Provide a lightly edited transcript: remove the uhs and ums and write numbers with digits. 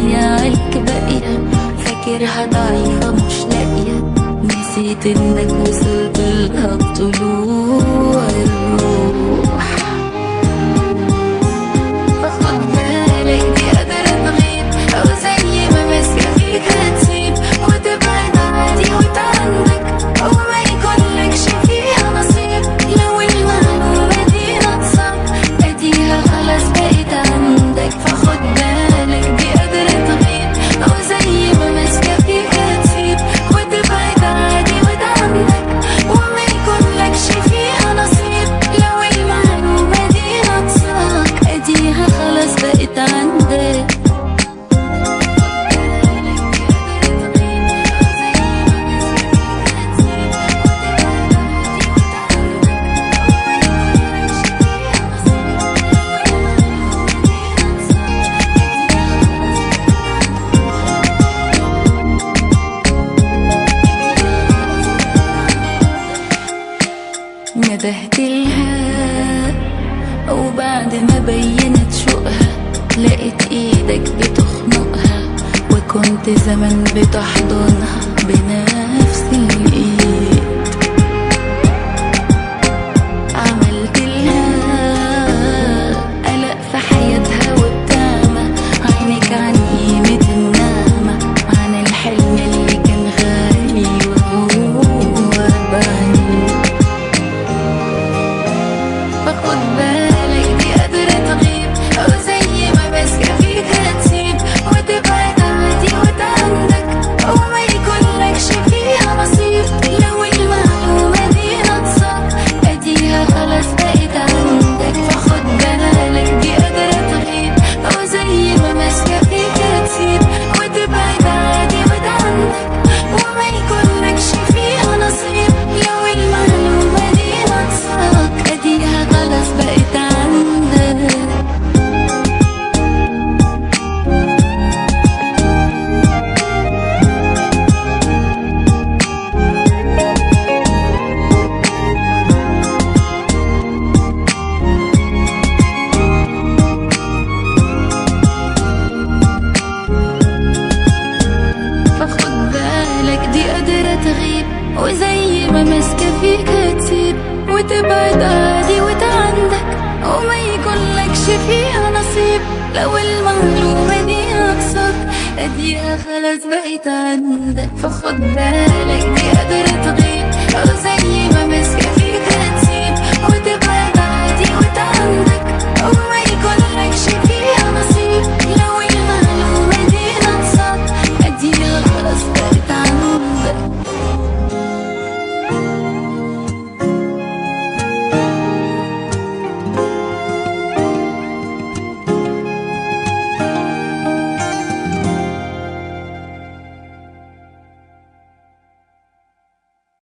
ضيعك باقية، فاكرها ضعيفة مش لاقية، نسيت انك وصلت لها بطلوع الروح. فخد بالك دي قادرة تغيب، او زي ما ماسكة فيك هتسيب وتبعد عادي وتعندك، او ما يكونلكش فيها نصيب. لو المعلومة دي ناقصاك اديها خلاص بقت عندك. فخد بالك دي قادرة تغيب، او زي ما ماسكة فيك هتسيب وتبعد عادي وتعندك، وما يكونلكش فيها نصيب. لو المعلومة دي ناقصاك اديها خلاص بقت عندك. ندهتلها وبعد ما بينت شوقها لقيت ايدك بتخنقها، وكنت زمان بتحضنها بنفس الايد. عملتلها قلق في حياتها وابتسامة، عينك عن قيمة النعمة، عن الحلم اللي كان غالي وهو بعيد. فخد بالك دي قادرة تغيب، أو زي ما ماسكة فيك هتسيب وتبعد عادي وتعندك، أو ما يكونلكش فيها نصيب. لو المعلومة دي ناقصاك أديها خلاص بقت عندك. فخد بالك دي قادرة تغيب، أو زي ما ماسكة فيك هتسيب وتبعد عادي وتعندك، وما يكونلكش فيها نصيب. لو المعلومة دي ناقصاك أديها خلاص بقت عندك. فخد بالك دي قادرة تغيب، وزي ما ماسكة فيك هتسيب وتبعد عادي وتعندك، وما يكونلكش فيها نصيب. لو المعلومة دي ناقصاك اديها خلاص بقت عندك. فخد بالك دي قادرة تغيب، او زي ما ماسكة